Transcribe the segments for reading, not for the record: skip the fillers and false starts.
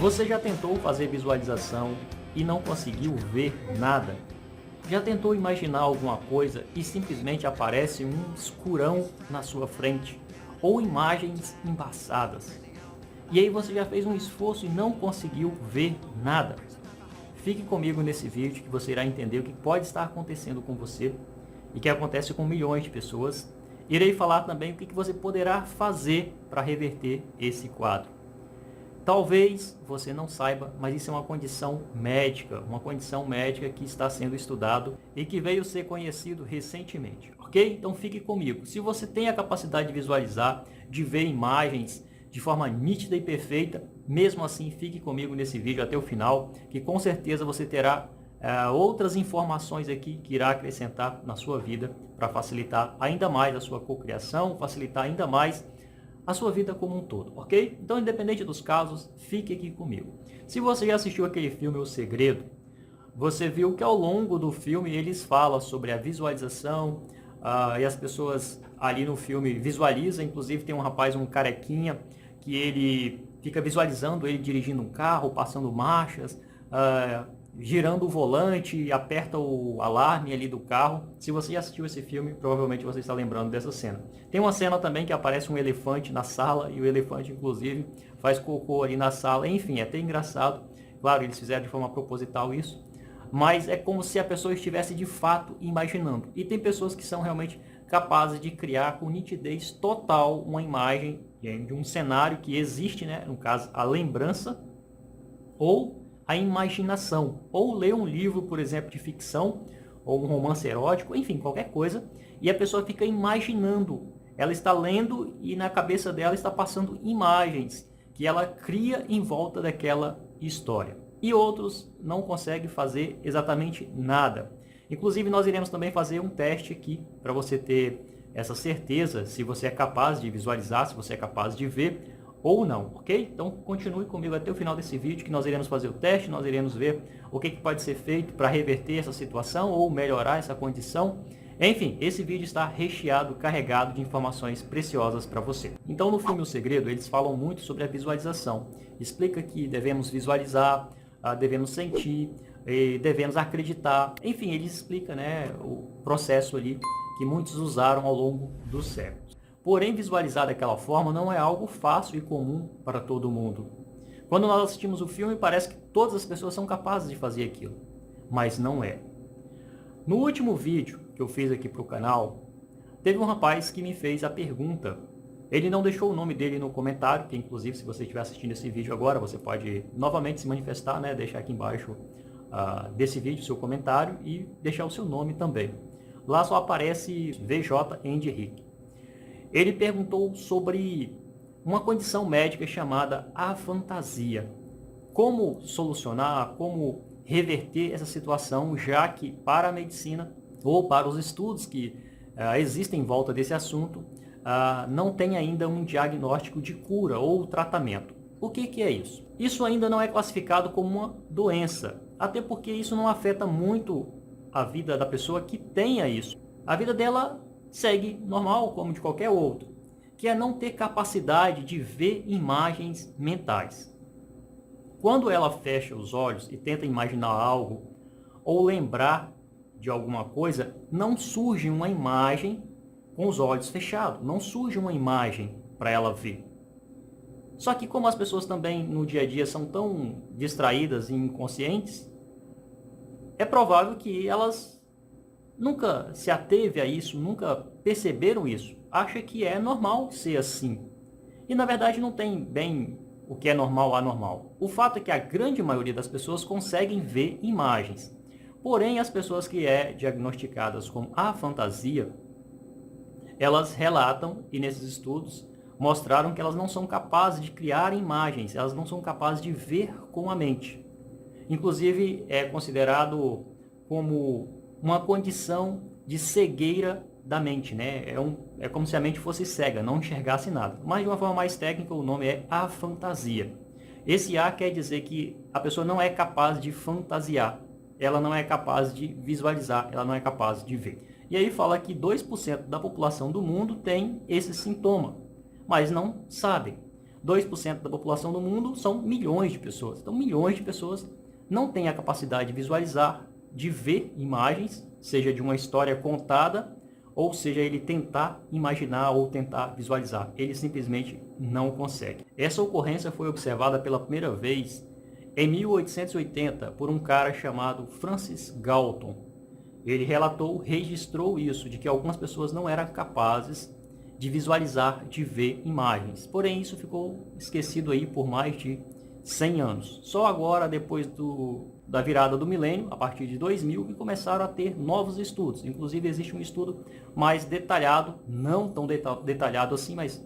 Você já tentou fazer visualização e não conseguiu ver nada? Já tentou imaginar alguma coisa e simplesmente aparece um escurão na sua frente? Ou imagens embaçadas? E aí você já fez um esforço e não conseguiu ver nada? Fique comigo nesse vídeo que você irá entender o que pode estar acontecendo com você e que acontece com milhões de pessoas. Irei falar também o que você poderá fazer para reverter esse quadro. Talvez você não saiba, mas isso é uma condição médica que está sendo estudado e que veio ser conhecido recentemente, ok? Então fique comigo. Se você tem a capacidade de visualizar, de ver imagens de forma nítida e perfeita, mesmo assim fique comigo nesse vídeo até o final, que com certeza você terá outras informações aqui que irá acrescentar na sua vida para facilitar ainda mais a sua cocriação, facilitar ainda mais a sua vida como um todo, ok? Então, independente dos casos, fique aqui comigo. Se você já assistiu aquele filme O Segredo, você viu que ao longo do filme eles falam sobre a visualização e as pessoas ali no filme visualizam, inclusive tem um rapaz, um carequinha, que ele fica visualizando ele dirigindo um carro, passando marchas, girando o volante e aperta o alarme ali do carro. Se você já assistiu esse filme, provavelmente você está lembrando dessa cena. Tem uma cena também que aparece um elefante na sala e o elefante, inclusive, faz cocô ali na sala. Enfim, é até engraçado. Claro, eles fizeram de forma proposital isso, mas é como se a pessoa estivesse de fato imaginando. E tem pessoas que são realmente capazes de criar com nitidez total uma imagem de um cenário que existe, né? No caso, a lembrança ou a imaginação, ou ler um livro, por exemplo, de ficção, ou um romance erótico, enfim, qualquer coisa, e a pessoa fica imaginando. Ela está lendo e na cabeça dela está passando imagens que ela cria em volta daquela história. E outros não conseguem fazer exatamente nada. Inclusive, nós iremos também fazer um teste aqui, para você ter essa certeza, se você é capaz de visualizar, se você é capaz de ver, ou não, ok? Então continue comigo até o final desse vídeo que nós iremos fazer o teste, nós iremos ver o que pode ser feito para reverter essa situação ou melhorar essa condição. Enfim, esse vídeo está recheado, carregado de informações preciosas para você. Então no filme O Segredo eles falam muito sobre a visualização. Explica que devemos visualizar, devemos sentir, devemos acreditar. Enfim, eles explicam, né, o processo ali que muitos usaram ao longo dos séculos. Porém, visualizar daquela forma não é algo fácil e comum para todo mundo. Quando nós assistimos o filme, parece que todas as pessoas são capazes de fazer aquilo, mas não é. No último vídeo que eu fiz aqui para o canal, teve um rapaz que me fez a pergunta. Ele não deixou o nome dele no comentário, que inclusive se você estiver assistindo esse vídeo agora, você pode novamente se manifestar, né? Deixar aqui embaixo desse vídeo o seu comentário e deixar o seu nome também. Lá só aparece VJ Henrique. Ele perguntou sobre uma condição médica chamada afantasia. Como solucionar, como reverter essa situação, já que para a medicina ou para os estudos que existem em volta desse assunto, não tem ainda um diagnóstico de cura ou tratamento. O que é isso? Isso ainda não é classificado como uma doença, até porque isso não afeta muito a vida da pessoa que tenha isso. A vida dela segue normal, como de qualquer outro, que é não ter capacidade de ver imagens mentais. Quando ela fecha os olhos e tenta imaginar algo ou lembrar de alguma coisa, não surge uma imagem com os olhos fechados, não surge uma imagem para ela ver. Só que como as pessoas também no dia a dia são tão distraídas e inconscientes, é provável que elas nunca se ateve a isso, nunca perceberam isso. Acha que é normal ser assim. E na verdade não tem bem o que é normal ou anormal. O fato é que a grande maioria das pessoas conseguem ver imagens. Porém, as pessoas que diagnosticadas com afantasia, elas relatam, e nesses estudos mostraram que elas não são capazes de criar imagens, elas não são capazes de ver com a mente. Inclusive é considerado como uma condição de cegueira da mente, né? É como se a mente fosse cega, não enxergasse nada. Mas de uma forma mais técnica, o nome é afantasia. Esse A quer dizer que a pessoa não é capaz de fantasiar, ela não é capaz de visualizar, ela não é capaz de ver. E aí fala que 2% da população do mundo tem esse sintoma, mas não sabem. 2% da população do mundo são milhões de pessoas. Então, milhões de pessoas não têm a capacidade de visualizar, de ver imagens, seja de uma história contada, ou seja, ele tentar imaginar ou tentar visualizar. Ele simplesmente não consegue. Essa ocorrência foi observada pela primeira vez em 1880 por um cara chamado Francis Galton. Ele registrou isso, de que algumas pessoas não eram capazes de visualizar, de ver imagens. Porém, isso ficou esquecido aí por mais de 100 anos. Só agora, depois da virada do milênio, a partir de 2000, que começaram a ter novos estudos. Inclusive, existe um estudo mais detalhado, não tão detalhado assim, mas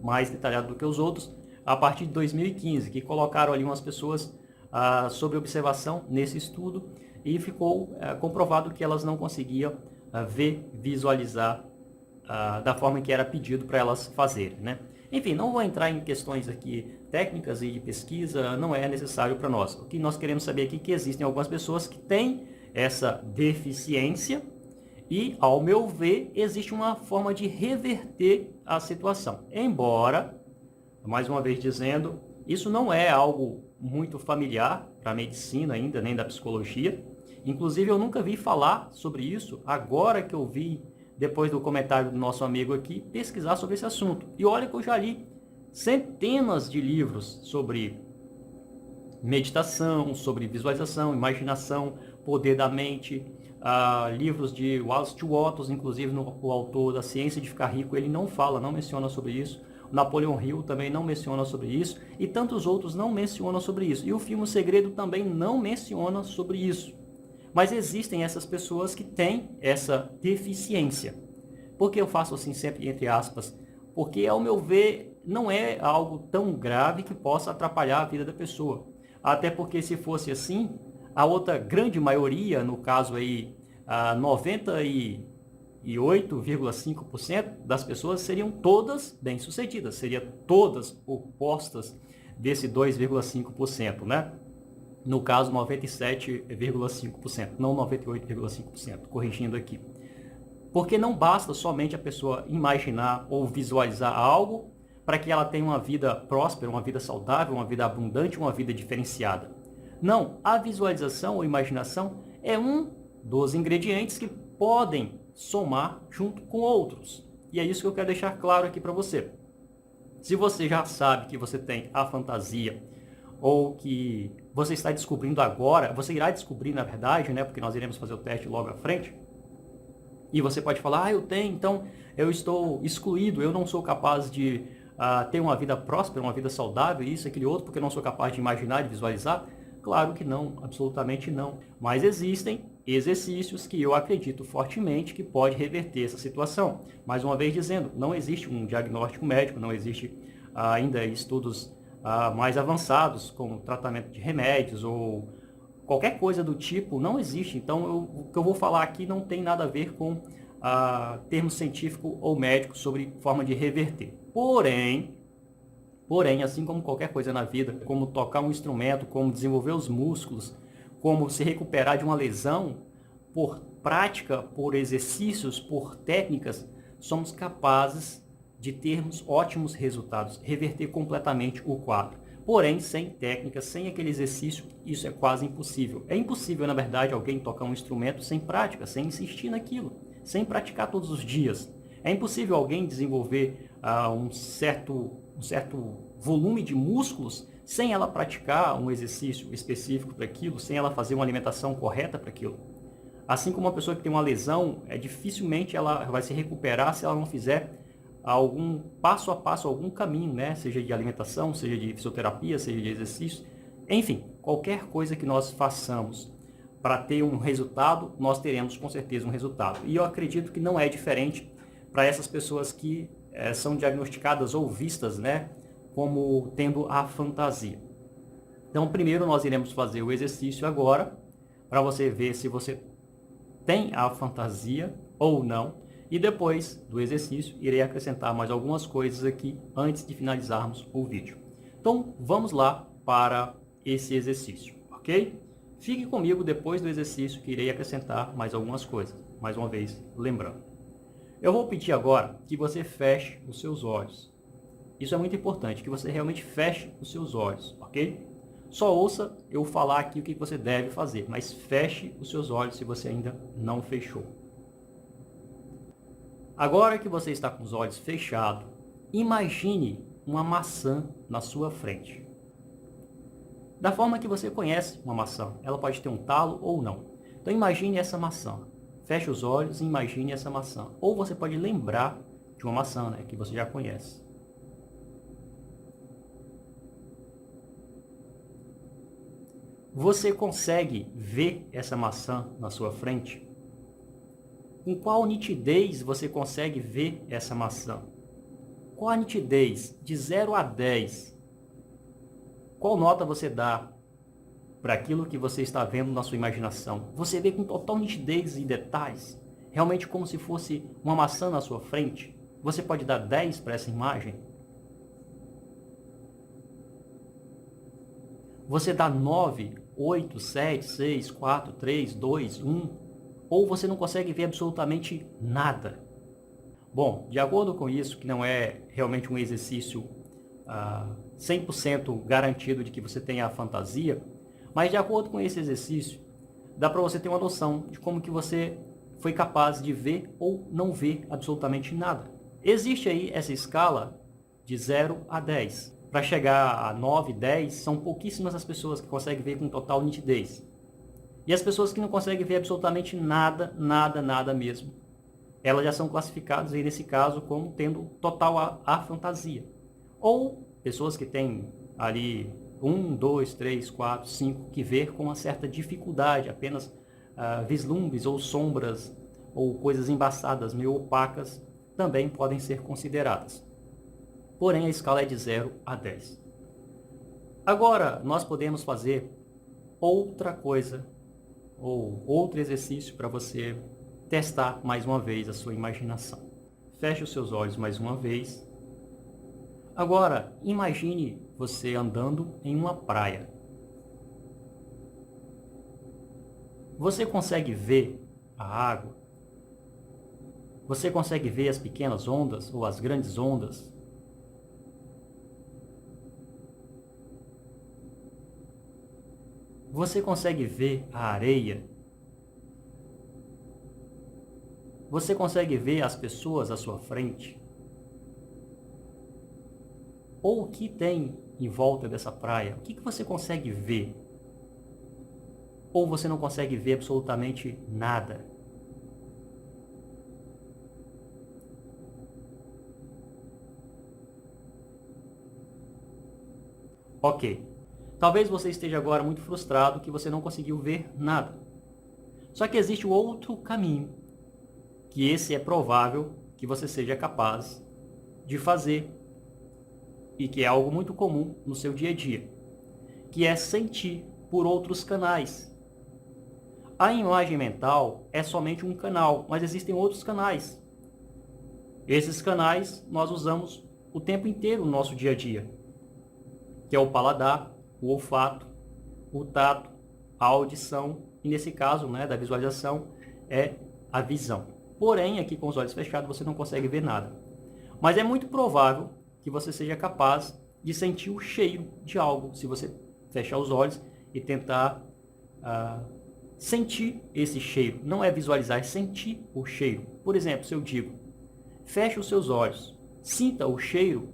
mais detalhado do que os outros, a partir de 2015, que colocaram ali umas pessoas sob observação nesse estudo e ficou comprovado que elas não conseguiam ver, visualizar da forma que era pedido para elas fazerem, né? Enfim, não vou entrar em questões aqui técnicas e de pesquisa, não é necessário para nós. O que nós queremos saber aqui é que existem algumas pessoas que têm essa deficiência e, ao meu ver, existe uma forma de reverter a situação. Embora, mais uma vez dizendo, isso não é algo muito familiar para a medicina ainda, nem da psicologia. Inclusive, eu nunca vi falar sobre isso, agora que eu vi, depois do comentário do nosso amigo aqui, pesquisar sobre esse assunto. E olha que eu já li centenas de livros sobre meditação, sobre visualização, imaginação, poder da mente, livros de Wallace T. Wattles, inclusive o autor da Ciência de Ficar Rico, ele não menciona sobre isso. O Napoleon Hill também não menciona sobre isso, e tantos outros não mencionam sobre isso. E o filme O Segredo também não menciona sobre isso. Mas existem essas pessoas que têm essa deficiência. Por que eu faço assim sempre entre aspas? Porque, ao meu ver, não é algo tão grave que possa atrapalhar a vida da pessoa. Até porque, se fosse assim, a outra grande maioria, no caso aí, 98,5% das pessoas seriam todas bem-sucedidas, seriam todas opostas desse 2,5%, né? No caso, 97,5%, não 98,5%, corrigindo aqui. Porque não basta somente a pessoa imaginar ou visualizar algo para que ela tenha uma vida próspera, uma vida saudável, uma vida abundante, uma vida diferenciada. Não, a visualização ou imaginação é um dos ingredientes que podem somar junto com outros. E é isso que eu quero deixar claro aqui para você. Se você já sabe que você tem a fantasia, ou que você está descobrindo agora, você irá descobrir na verdade, né, porque nós iremos fazer o teste logo à frente, e você pode falar, eu tenho, então eu estou excluído, eu não sou capaz de ter uma vida próspera, uma vida saudável, isso, aquele outro, porque eu não sou capaz de imaginar, de visualizar. Claro que não, absolutamente não. Mas existem exercícios que eu acredito fortemente que pode reverter essa situação. Mais uma vez dizendo, não existe um diagnóstico médico, não existe ainda estudos mais avançados, como tratamento de remédios ou qualquer coisa do tipo, não existe. Então, o que eu vou falar aqui não tem nada a ver com termo científico ou médico sobre forma de reverter. Porém, assim como qualquer coisa na vida, como tocar um instrumento, como desenvolver os músculos, como se recuperar de uma lesão, por prática, por exercícios, por técnicas, somos capazes de termos ótimos resultados, reverter completamente o quadro. Porém, sem técnica, sem aquele exercício, isso é quase impossível. É impossível, na verdade, alguém tocar um instrumento sem prática, sem insistir naquilo, sem praticar todos os dias. É impossível alguém desenvolver um certo volume de músculos sem ela praticar um exercício específico para aquilo, sem ela fazer uma alimentação correta para aquilo. Assim como uma pessoa que tem uma lesão, dificilmente ela vai se recuperar se ela não fizer algum passo a passo, algum caminho, né? Seja de alimentação, seja de fisioterapia, seja de exercício. Enfim, qualquer coisa que nós façamos para ter um resultado, nós teremos com certeza um resultado. E eu acredito que não é diferente para essas pessoas que são diagnosticadas ou vistas, né, como tendo a fantasia. Então, primeiro nós iremos fazer o exercício agora, para você ver se você tem a fantasia ou não. E depois do exercício, irei acrescentar mais algumas coisas aqui antes de finalizarmos o vídeo. Então, vamos lá para esse exercício, ok? Fique comigo depois do exercício que irei acrescentar mais algumas coisas. Mais uma vez, lembrando. Eu vou pedir agora que você feche os seus olhos. Isso é muito importante, que você realmente feche os seus olhos, ok? Só ouça eu falar aqui o que você deve fazer, mas feche os seus olhos se você ainda não fechou. Agora que você está com os olhos fechados, imagine uma maçã na sua frente. Da forma que você conhece uma maçã, ela pode ter um talo ou não. Então imagine essa maçã. Feche os olhos e imagine essa maçã. Ou você pode lembrar de uma maçã, né, que você já conhece. Você consegue ver essa maçã na sua frente? Com qual nitidez você consegue ver essa maçã? Qual a nitidez? De 0 a 10. Qual nota você dá para aquilo que você está vendo na sua imaginação? Você vê com total nitidez e detalhes? Realmente como se fosse uma maçã na sua frente? Você pode dar 10 para essa imagem? Você dá 9, 8, 7, 6, 4, 3, 2, 1? Ou você não consegue ver absolutamente nada? Bom, de acordo com isso, que não é realmente um exercício 100% garantido de que você tenha a fantasia, mas de acordo com esse exercício, dá para você ter uma noção de como que você foi capaz de ver ou não ver absolutamente nada. Existe aí essa escala de 0 a 10. Para chegar a 9, 10, são pouquíssimas as pessoas que conseguem ver com total nitidez. E as pessoas que não conseguem ver absolutamente nada, nada, nada mesmo, elas já são classificadas aí nesse caso como tendo total a fantasia. Ou pessoas que têm ali 1, 2, 3, 4, 5, que ver com uma certa dificuldade, apenas vislumbres ou sombras ou coisas embaçadas, meio opacas, também podem ser consideradas. Porém, a escala é de 0 a 10. Agora, nós podemos fazer outra coisa, ou outro exercício para você testar mais uma vez a sua imaginação. Feche os seus olhos mais uma vez. Agora, imagine você andando em uma praia. Você consegue ver a água? Você consegue ver as pequenas ondas ou as grandes ondas? Você consegue ver a areia? Você consegue ver as pessoas à sua frente? Ou o que tem em volta dessa praia? O que você consegue ver? Ou você não consegue ver absolutamente nada? Ok. Talvez você esteja agora muito frustrado que você não conseguiu ver nada. Só que existe um outro caminho, que esse é provável que você seja capaz de fazer e que é algo muito comum no seu dia a dia, que é sentir por outros canais. A imagem mental é somente um canal, mas existem outros canais. Esses canais nós usamos o tempo inteiro no nosso dia a dia, que é o paladar, o olfato, o tato, a audição e nesse caso, né, da visualização, é a visão. Porém, aqui com os olhos fechados você não consegue ver nada. Mas é muito provável que você seja capaz de sentir o cheiro de algo, se você fechar os olhos e tentar sentir esse cheiro. Não é visualizar, é sentir o cheiro. Por exemplo, se eu digo, feche os seus olhos, sinta o cheiro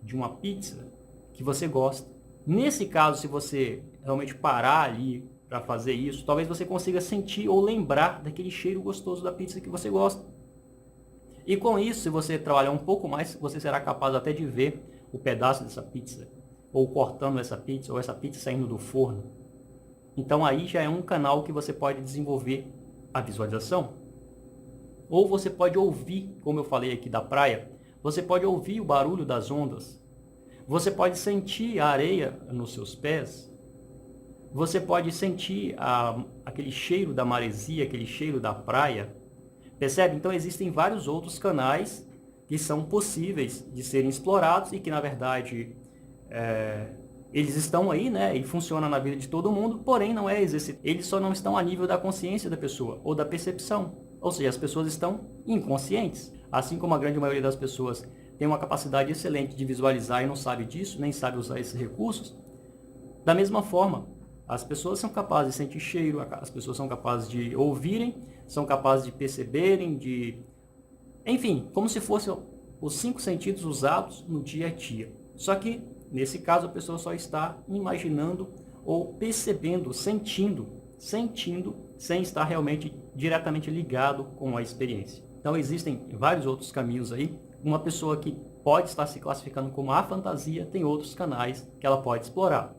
de uma pizza que você gosta. Nesse caso, se você realmente parar ali para fazer isso, talvez você consiga sentir ou lembrar daquele cheiro gostoso da pizza que você gosta. E com isso, se você trabalhar um pouco mais, você será capaz até de ver o pedaço dessa pizza, ou cortando essa pizza, ou essa pizza saindo do forno. Então aí já é um canal que você pode desenvolver a visualização. Ou você pode ouvir, como eu falei aqui da praia, você pode ouvir o barulho das ondas. Você pode sentir a areia nos seus pés. Você pode sentir aquele cheiro da maresia, aquele cheiro da praia. Percebe? Então existem vários outros canais que são possíveis de serem explorados e que, na verdade, eles estão aí, né? E funcionam na vida de todo mundo, porém não é exercício. Eles só não estão a nível da consciência da pessoa ou da percepção. Ou seja, as pessoas estão inconscientes. Assim como a grande maioria das pessoas tem uma capacidade excelente de visualizar e não sabe disso, nem sabe usar esses recursos, da mesma forma, as pessoas são capazes de sentir cheiro, as pessoas são capazes de ouvirem, são capazes de perceberem, enfim, como se fossem os 5 sentidos usados no dia a dia. Só que, nesse caso, a pessoa só está imaginando ou percebendo, sentindo, sem estar realmente diretamente ligado com a experiência. Então, existem vários outros caminhos aí. Uma pessoa que pode estar se classificando como a fantasia, tem outros canais que ela pode explorar.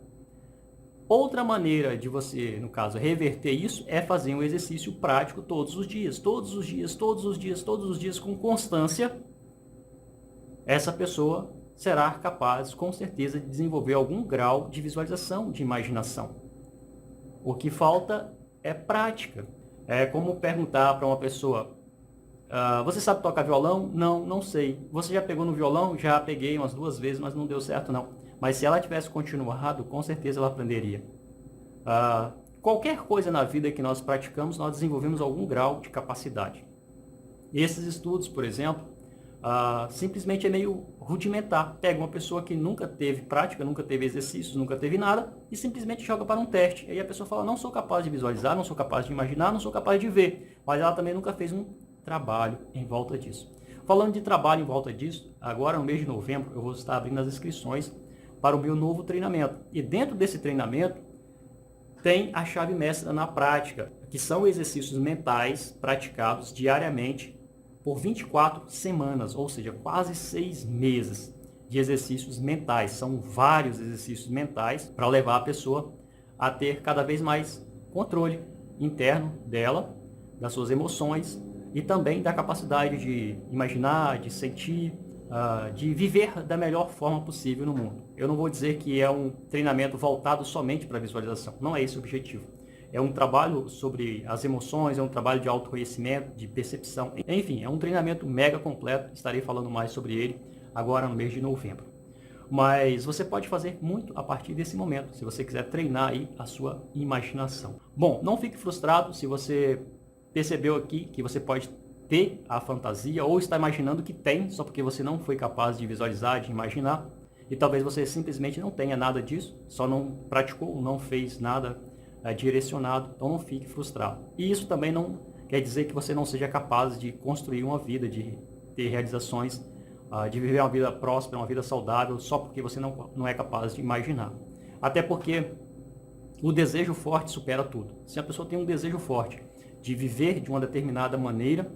Outra maneira de você, no caso, reverter isso é fazer um exercício prático todos os dias, com constância. Essa pessoa será capaz, com certeza, de desenvolver algum grau de visualização, de imaginação. O que falta é prática. É como perguntar para uma pessoa, você sabe tocar violão? Não, não sei. Você já pegou no violão? Já peguei umas 2 vezes, mas não deu certo não. Mas se ela tivesse continuado, com certeza ela aprenderia. Qualquer coisa na vida que nós praticamos, nós desenvolvemos algum grau de capacidade. Esses estudos, por exemplo, simplesmente é meio rudimentar. Pega uma pessoa que nunca teve prática, nunca teve exercícios, nunca teve nada, e simplesmente joga para um teste. Aí a pessoa fala, não sou capaz de visualizar, não sou capaz de imaginar, não sou capaz de ver. Mas ela também nunca fez um trabalho em volta disso. Falando de trabalho em volta disso, agora no mês de novembro eu vou estar abrindo as inscrições para o meu novo treinamento. E dentro desse treinamento tem a chave mestra na prática, que são exercícios mentais praticados diariamente por 24 semanas, ou seja, quase 6 meses de exercícios mentais. São vários exercícios mentais para levar a pessoa a ter cada vez mais controle interno dela, das suas emoções e também da capacidade de imaginar, de sentir, de viver da melhor forma possível no mundo. Eu não vou dizer que é um treinamento voltado somente para a visualização, não é esse o objetivo. É um trabalho sobre as emoções, é um trabalho de autoconhecimento, de percepção. Enfim, é um treinamento mega completo, estarei falando mais sobre ele agora no mês de novembro. Mas você pode fazer muito a partir desse momento, se você quiser treinar aí a sua imaginação. Bom, não fique frustrado se você percebeu aqui que você pode ter a fantasia ou está imaginando que tem, só porque você não foi capaz de visualizar, de imaginar. E talvez você simplesmente não tenha nada disso, só não praticou, não fez nada direcionado, então não fique frustrado. E isso também não quer dizer que você não seja capaz de construir uma vida, de ter realizações, de viver uma vida próspera, uma vida saudável, só porque você não é capaz de imaginar. Até porque o desejo forte supera tudo. Se a pessoa tem um desejo forte de viver de uma determinada maneira,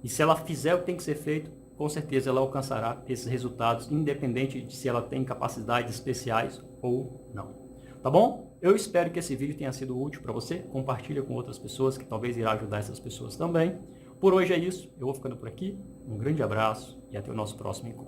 e se ela fizer o que tem que ser feito, com certeza ela alcançará esses resultados, independente de se ela tem capacidades especiais ou não. Tá bom? Eu espero que esse vídeo tenha sido útil para você. Compartilha com outras pessoas que talvez irá ajudar essas pessoas também. Por hoje é isso. Eu vou ficando por aqui. Um grande abraço e até o nosso próximo encontro.